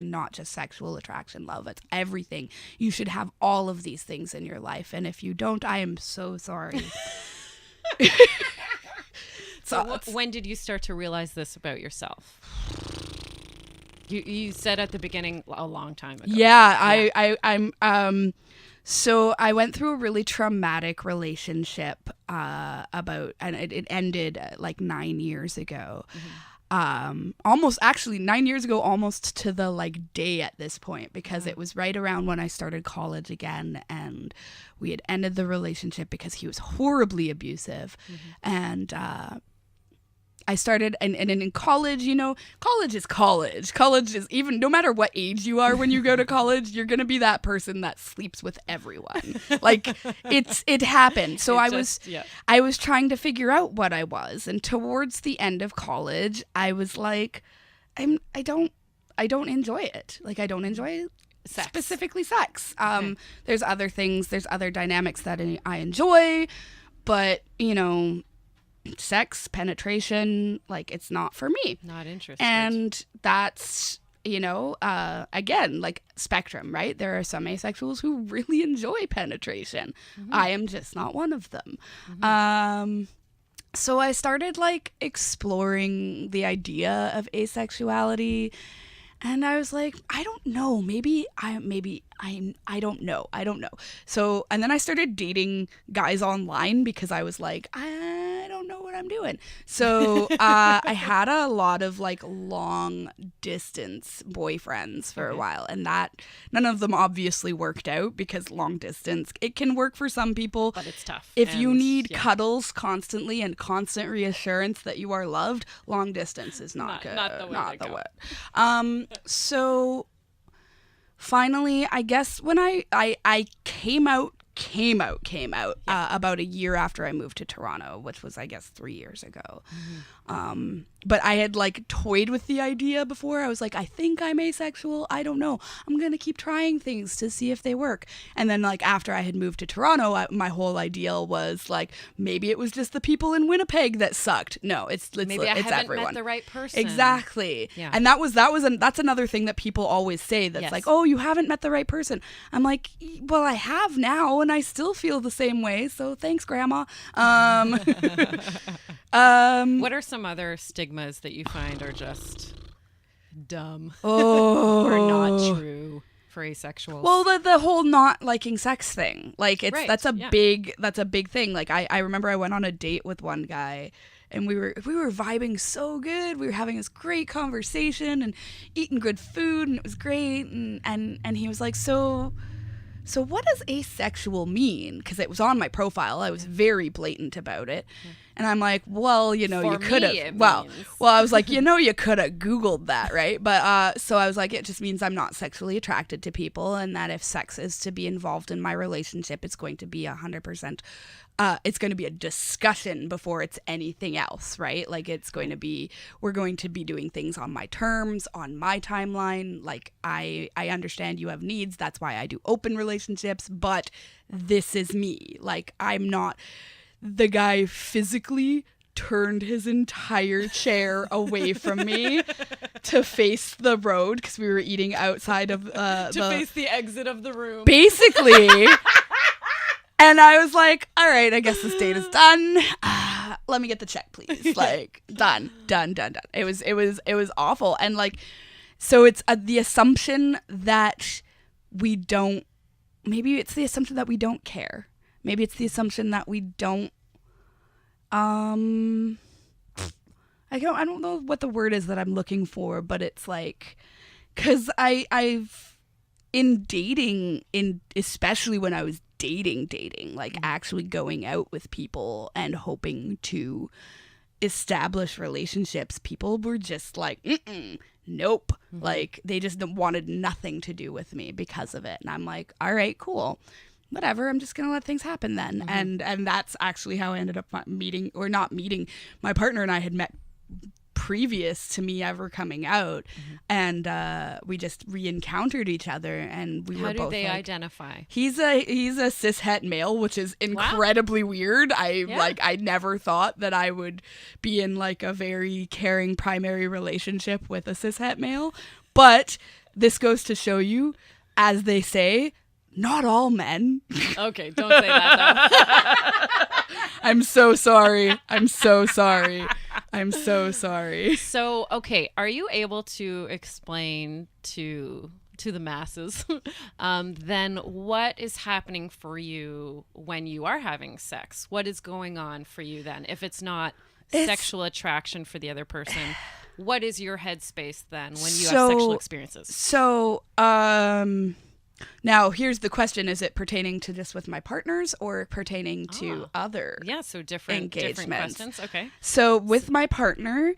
not just sexual attraction, love. It's everything. You should have all of these things in your life. And if you don't, I am so sorry. So when did you start to realize this about yourself? You said at the beginning a long time ago. I'm so I went through a really traumatic relationship and it ended like 9 years ago. Almost actually 9 years ago, almost to the like day at this point, because it was right around when I started college again, and we had ended the relationship because he was horribly abusive. And I started, and in college, you know, college is college. College is, even no matter what age you are when you go to college, you're going to be that person that sleeps with everyone. Like it happened. So I was trying to figure out what I was. And towards the end of college, I was like, I don't enjoy it. Like I don't enjoy sex. Specifically sex. There's other things, there's other dynamics that I enjoy, but you know, sex, penetration, like it's not for me. Not interested. And that's, you know, again, like spectrum, right? There are some asexuals who really enjoy penetration. I am just not one of them. So I started like exploring the idea of asexuality, and I was like, I don't know, I don't know. So, and then I started dating guys online because I was like, I don't know what I'm doing. So I had a lot of like long distance boyfriends for a while, and that none of them obviously worked out, because long distance, it can work for some people, but it's tough. If you need cuddles constantly and constant reassurance that you are loved, long distance is not good. Not the way. So finally, I guess when I came out about a year after I moved to Toronto, which was, I guess, 3 years ago. But I had like toyed with the idea before. I was like, I think I'm asexual. I don't know. I'm going to keep trying things to see if they work. And then like after I had moved to Toronto, my whole ideal was like, maybe it was just the people in Winnipeg that sucked. No, it's maybe I haven't everyone. met the right person. Exactly. Yeah. And that's another thing that people always say, that's like, oh, you haven't met the right person. I'm like, well, I have now, and I still feel the same way. So thanks, Grandma. What are some other stigmas that you find are just dumb or not true for asexuals? Well, the whole not liking sex thing, like that's a big thing. Like I remember I went on a date with one guy, and we were vibing so good. We were having this great conversation and eating good food, and it was great. And he was like, so what does asexual mean? Because it was on my profile. I was very blatant about it. And I'm like, well, you know, you could have. Well, I was like, you know, you could have Googled that, right? But so I was like, it just means I'm not sexually attracted to people, and that if sex is to be involved in my relationship, it's going to be 100%. It's going to be a discussion before it's anything else, right? Like we're going to be doing things on my terms, on my timeline. Like I understand you have needs. That's why I do open relationships, but this is me. Like I'm not. The guy physically turned his entire chair away from me to face the road, because we were eating outside of face the exit of the room. Basically. And I was like, all right, I guess this date is done. Let me get the check, please. Like, done. It was awful. And like, so it's the assumption that we don't, maybe it's the assumption that we don't care. Maybe it's the assumption that we don't, I don't know what the word is that I'm looking for, but it's like, cause I've, in dating, especially when I was dating, like actually going out with people and hoping to establish relationships, people were just like, nope. Like they just wanted nothing to do with me because of it. And I'm like, all right, cool. Whatever, I'm just gonna let things happen then. And that's actually how I ended up not meeting. My partner and I had met previous to me ever coming out, and we just re-encountered each other, and we were both. How do they like, identify? He's a cishet male, which is incredibly weird. I never thought that I would be in like a very caring primary relationship with a cishet male, but this goes to show you, as they say, not all men. Okay, don't say that though. I'm so sorry. So, okay, are you able to explain to the masses then what is happening for you when you are having sex? What is going on for you then? If it's not sexual attraction for the other person, what is your headspace then when you have sexual experiences? So, now here's the question: is it pertaining to just with my partners or pertaining to other? Yeah, so different questions. Okay. So with my partner,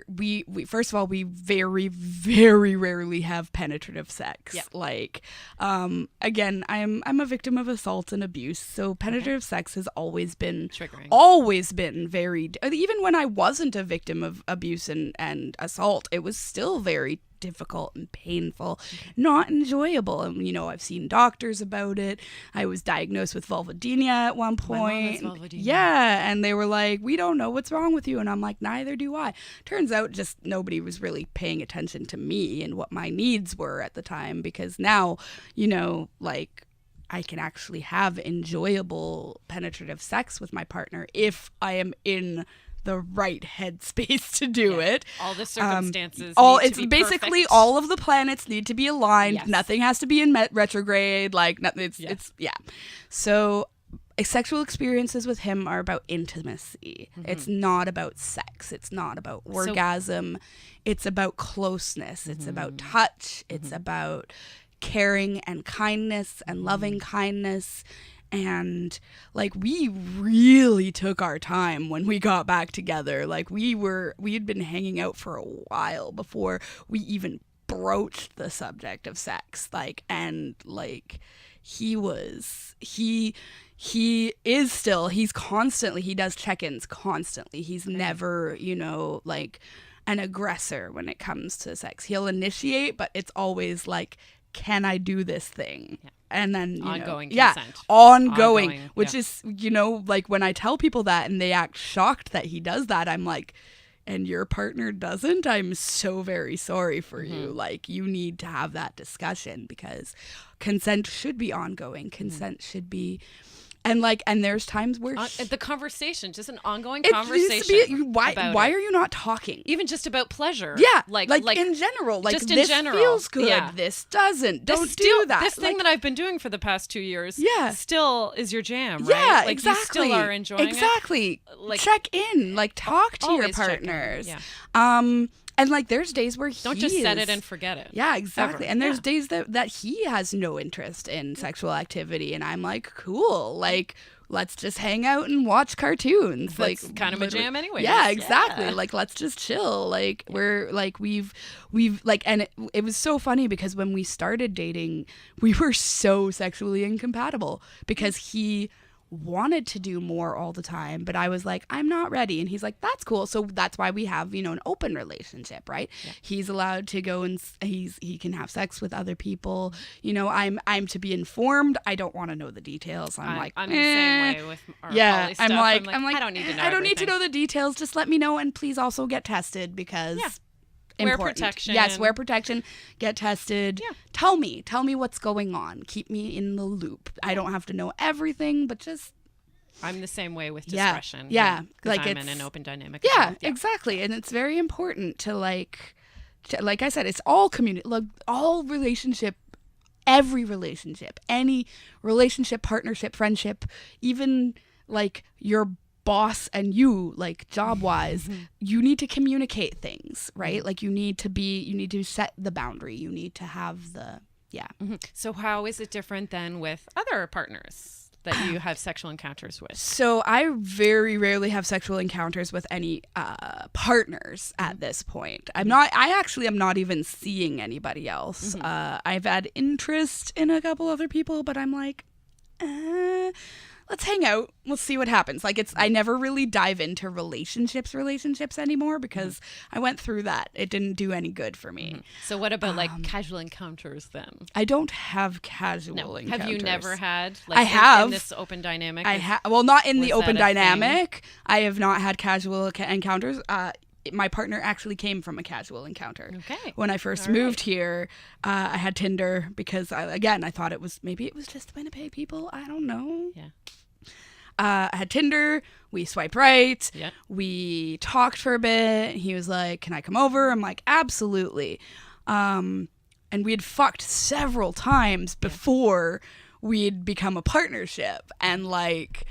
we first of all, we very, very rarely have penetrative sex. Yeah. Like, again, I'm a victim of assault and abuse, so penetrative sex has always been triggering. Always been very. Even when I wasn't a victim of abuse and assault, it was still very difficult and painful, not enjoyable. And, you know, I've seen doctors about it. I was diagnosed with vulvodynia at one point. My mom has vulvodynia. Yeah, and they were like, we don't know what's wrong with you. And I'm like, neither do I. Turns out just nobody was really paying attention to me and what my needs were at the time, because now, you know, like, I can actually have enjoyable penetrative sex with my partner if I am in the right headspace to do it. All the circumstances it's basically perfect. All of the planets need to be aligned. Yes. Nothing has to be in retrograde. Like, nothing. It's So sexual experiences with him are about intimacy. Mm-hmm. It's not about sex. It's not about orgasm. It's about closeness. Mm-hmm. It's about touch. It's about caring and kindness and loving kindness. And like, we really took our time when we got back together. Like, we had been hanging out for a while before we even broached the subject of sex. Like, and like, he does check-ins constantly. He's never, you know, like an aggressor when it comes to sex. He'll initiate, but it's always like, can I do this thing? Yeah. And then, ongoing consent. Ongoing, which is, you know, like, when I tell people that and they act shocked that he does that, I'm like, and your partner doesn't? I'm so very sorry for you. Like, you need to have that discussion, because consent should be ongoing. Consent should be, and there's times where the conversation, just an ongoing conversation. Why are you not talking? Even just about pleasure. Yeah, like in general. Like, just this feels good. Yeah. This doesn't. Don't do that. This thing that I've been doing for the past 2 years. Yeah. Still is your jam, right? Yeah, like, exactly. You still are enjoying it. Like, check in. Like, talk to your partners. Yeah. And like, there's days where don't just set it and forget it. Yeah, exactly. Ever. And there's days that he has no interest in sexual activity, and I'm like, cool. Like, let's just hang out and watch cartoons. That's like, kind of a jam anyway. Yeah, exactly. Yeah. Like, let's just chill. Like, we're like, we've like, and it was so funny because when we started dating, we were so sexually incompatible because he wanted to do more all the time, but I was like, I'm not ready. And he's like, that's cool. So that's why we have, you know, an open relationship, right? Yeah. He's allowed to go and he can have sex with other people. You know, I'm to be informed. I don't want to know the details. I'm the same way with our poly stuff. I'm like, I don't need to know. I don't need to know the details. Just let me know, and please also get tested, because wear protection. Yes, wear protection. Get tested. Yeah. Tell me what's going on. Keep me in the loop. I don't have to know everything, but just. I'm the same way with discretion. Yeah. Like, I'm in an open dynamic. Yeah, exactly. And it's very important to like I said, it's all community, like, all relationship, every relationship, any relationship, partnership, friendship, even like your boss and you, like, job wise, you need to communicate things, right? Like, you need to set the boundary. You need to have the, So how is it different than with other partners that you have sexual encounters with? So I very rarely have sexual encounters with any partners at this point. I actually am not even seeing anybody else. I've had interest in a couple other people, but I'm like, let's hang out. We'll see what happens. Like, I never really dive into relationships anymore, because I went through that. It didn't do any good for me. So what about like casual encounters then? I don't have casual encounters. Have you never had? Like, I have. In this open dynamic? Well, not in the open dynamic. I have not had casual encounters. my partner actually came from a casual encounter. Okay. When I first moved here, I had Tinder because I thought it was just Winnipeg people. I don't know. Yeah. I had Tinder. We swiped right. Yeah. We talked for a bit. He was like, "Can I come over?" I'm like, "Absolutely." And we had fucked several times before we'd become a partnership, and like,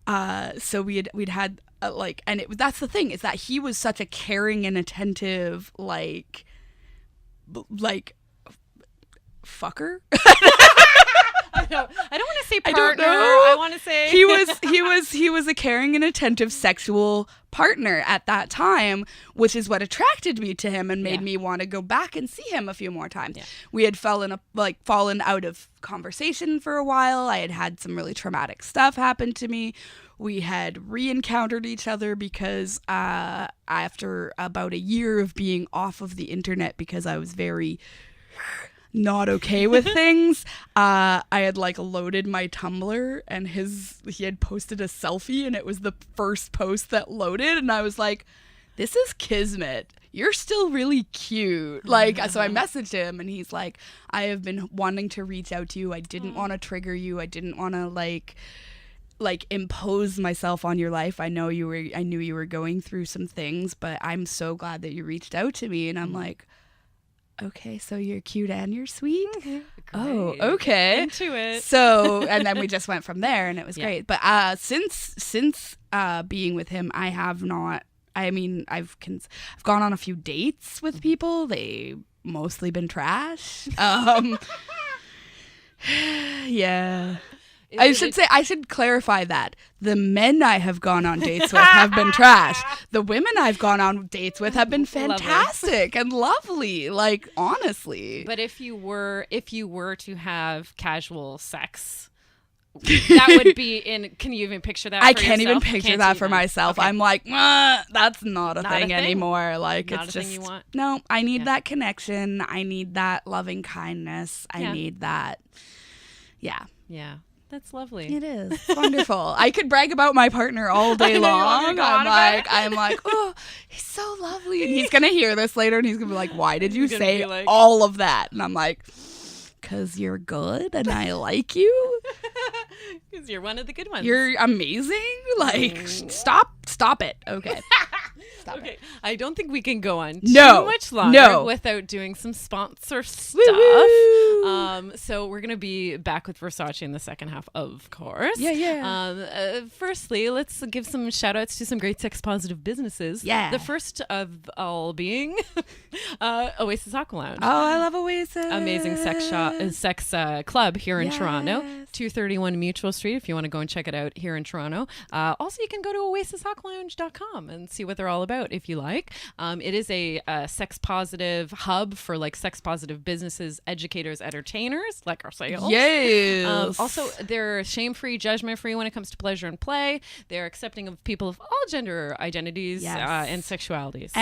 so we'd had and that's the thing, is that he was such a caring and attentive like fucker. I don't want to say partner. I want to say he was a caring and attentive sexual partner at that time, which is what attracted me to him and made me want to go back and see him a few more times. Yeah. We had fallen out of conversation for a while. I had some really traumatic stuff happen to me. We had re-encountered each other because after about a year of being off of the internet because I was very not okay with things, I had loaded my Tumblr, and he had posted a selfie, and it was the first post that loaded, and I was like, this is kismet. You're still really cute. So I messaged him, and he's like, I have been wanting to reach out to you. I didn't want to trigger you. I didn't want to impose myself on your life. I knew you were going through some things, but I'm so glad that you reached out to me. And I'm like, okay, so you're cute and you're sweet. Oh, okay. Into it. So, and then we just went from there, and it was great. But since being with him, I have not. I mean, I've gone on a few dates with people. They mostly been trash. Yeah. I should clarify that. The men I have gone on dates with have been trash. The women I've gone on dates with have been fantastic and lovely, honestly. But if you were to have casual sex, that would be can you even picture that? I can't even picture that for myself. Okay. I'm like, that's not a thing anymore. Not it's a just thing you want. No, I need that connection. I need that loving kindness. I need that. Yeah. Yeah. That's lovely. It is. It's wonderful. I could brag about my partner all day long. I'm like, oh, he's so lovely. And he's going to hear this later, and he's going to be like, why did you say all of that? And I'm like, because you're good and I like you. Because you're one of the good ones. You're amazing. Stop it. Okay. Okay. I don't think we can go on too much longer without doing some sponsor stuff. So we're going to be back with Versace in the second half, of course. Yeah. Firstly, let's give some shout outs to some great sex positive businesses. Yeah. The first of all being Oasis Aqua Lounge. Oh, I love Oasis. Amazing sex club here in Toronto. 231 Mutual Street if you want to go and check it out here in Toronto. Also, you can go to oasisaqualounge.com and see what they're all about if you like. It is a sex positive hub for sex positive businesses, educators, entertainers like ourselves. Yes. Also, they're shame-free, judgment-free when it comes to pleasure and play. They're accepting of people of all gender identities and sexualities.